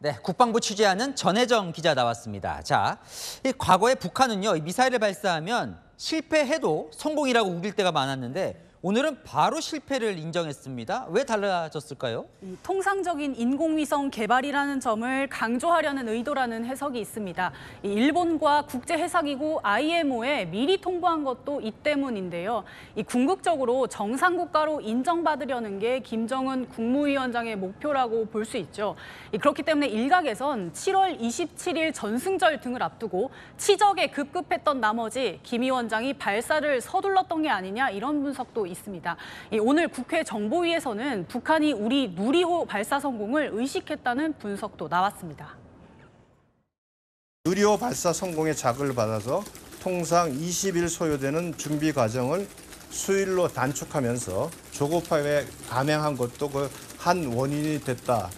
네, 국방부 취재하는 전혜정 기자 나왔습니다. 자, 이 과거에 북한은요, 이 미사일을 발사하면 실패해도 성공이라고 우길 때가 많았는데 오늘은 바로 실패를 인정했습니다. 왜 달라졌을까요? 통상적인 인공위성 개발이라는 점을 강조하려는 의도라는 해석이 있습니다. 일본과 국제해사기구 IMO에 미리 통보한 것도 이 때문인데요. 궁극적으로 정상국가로 인정받으려는 게 김정은 국무위원장의 목표라고 볼 수 있죠. 그렇기 때문에 일각에선 7월 27일 전승절 등을 앞두고 치적에 급급했던 나머지 김 위원장이 발사를 서둘렀던 게 아니냐 이런 분석도 있습니다. 오늘 국회 정보위에서는 북한이 우리 누리호 발사 성공을 의식했다는 분석도 나왔습니다. 누리호 발사 성공의 자극을 받아서 통상 20일 소요되는 준비 과정을 수일로 단축하면서 조급하게 감행한 것도 그 한 원인이 됐다.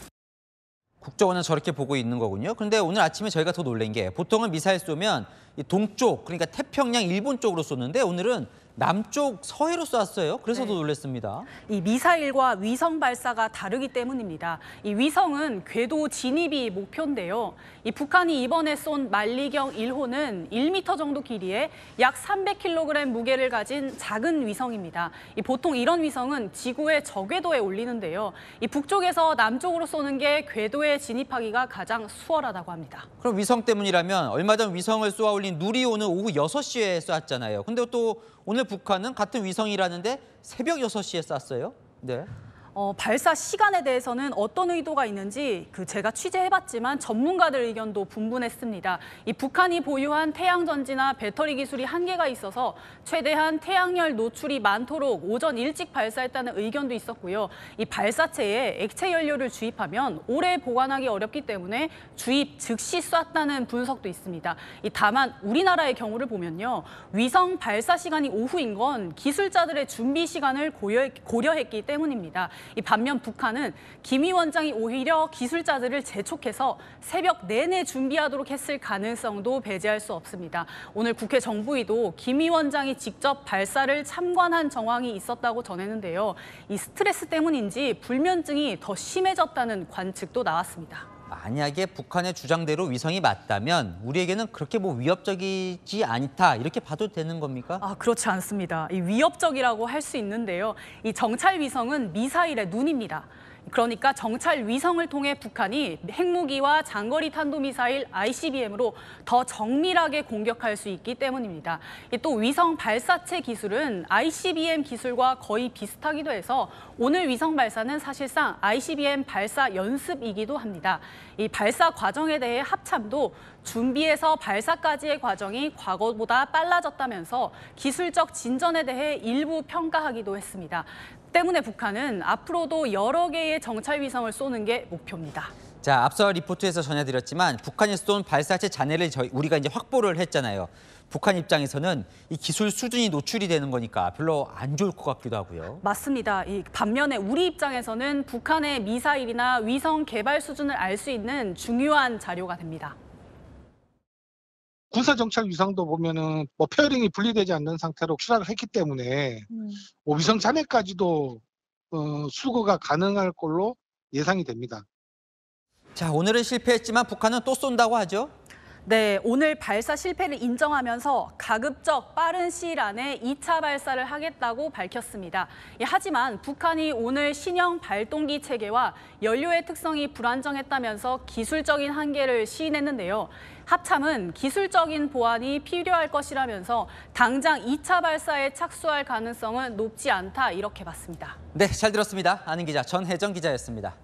국정원은 저렇게 보고 있는 거군요. 그런데 오늘 아침에 저희가 더 놀란 게 보통은 미사일 쏘면 이 동쪽, 그러니까 태평양 일본 쪽으로 쏘는데 오늘은 남쪽 서해로 쐈어요. 그래서 더 놀랐습니다. 이 미사일과 위성 발사가 다르기 때문입니다. 이 위성은 궤도 진입이 목표인데요. 이 북한이 이번에 쏜 만리경 1호는 1m 정도 길이에 약 300kg 무게를 가진 작은 위성입니다. 보통 이런 위성은 지구의 저궤도에 올리는데요. 이 북쪽에서 남쪽으로 쏘는 게 궤도에 진입하기가 가장 수월하다고 합니다. 그럼 위성 때문이라면 얼마 전 위성을 쏘아 올린 누리호는 오후 6시에 쐈잖아요. 근데 또 오늘 북한은 같은 위성이라는데 새벽 6시에 쐈어요. 네. 발사 시간에 대해서는 어떤 의도가 있는지 제가 취재해봤지만 전문가들 의견도 분분했습니다. 이 북한이 보유한 태양전지나 배터리 기술이 한계가 있어서 최대한 태양열 노출이 많도록 오전 일찍 발사했다는 의견도 있었고요. 이 발사체에 액체 연료를 주입하면 오래 보관하기 어렵기 때문에 주입 즉시 쐈다는 분석도 있습니다. 다만 우리나라의 경우를 보면요. 위성 발사 시간이 오후인 건 기술자들의 준비 시간을 고려했기 때문입니다. 반면 북한은 김 위원장이 오히려 기술자들을 재촉해서 새벽 내내 준비하도록 했을 가능성도 배제할 수 없습니다. 오늘 국회 정보위도 김 위원장이 직접 발사를 참관한 정황이 있었다고 전했는데요. 이 스트레스 때문인지 불면증이 더 심해졌다는 관측도 나왔습니다. 만약에 북한의 주장대로 위성이 맞다면 우리에게는 그렇게 위협적이지 않다 이렇게 봐도 되는 겁니까? 그렇지 않습니다. 위협적이라고 할 수 있는데요. 이 정찰 위성은 미사일의 눈입니다. 그러니까 정찰 위성을 통해 북한이 핵무기와 장거리 탄도미사일 ICBM으로 더 정밀하게 공격할 수 있기 때문입니다. 또 위성 발사체 기술은 ICBM 기술과 거의 비슷하기도 해서 오늘 위성 발사는 사실상 ICBM 발사 연습이기도 합니다. 이 발사 과정에 대해 합참도 준비에서 발사까지의 과정이 과거보다 빨라졌다면서 기술적 진전에 대해 일부 평가하기도 했습니다. 때문에 북한은 앞으로도 여러 개의 정찰 위성을 쏘는 게 목표입니다. 자, 앞서 리포트에서 전해드렸지만 북한이 쏜 발사체 잔해를 우리가 이제 확보를 했잖아요. 북한 입장에서는 이 기술 수준이 노출이 되는 거니까 별로 안 좋을 것 같기도 하고요. 맞습니다. 반면에 우리 입장에서는 북한의 미사일이나 위성 개발 수준을 알 수 있는 중요한 자료가 됩니다. 군사정찰 위성도 보면은 페어링이 분리되지 않는 상태로 추락을 했기 때문에 위성 잔해까지도 수거가 가능할 걸로 예상이 됩니다. 자, 오늘은 실패했지만 북한은 또 쏜다고 하죠? 네, 오늘 발사 실패를 인정하면서 가급적 빠른 시일 안에 2차 발사를 하겠다고 밝혔습니다. 하지만 북한이 오늘 신형 발동기 체계와 연료의 특성이 불안정했다면서 기술적인 한계를 시인했는데요. 합참은 기술적인 보완이 필요할 것이라면서 당장 2차 발사에 착수할 가능성은 높지 않다 이렇게 봤습니다. 네, 잘 들었습니다. 아는 기자 전혜정 기자였습니다.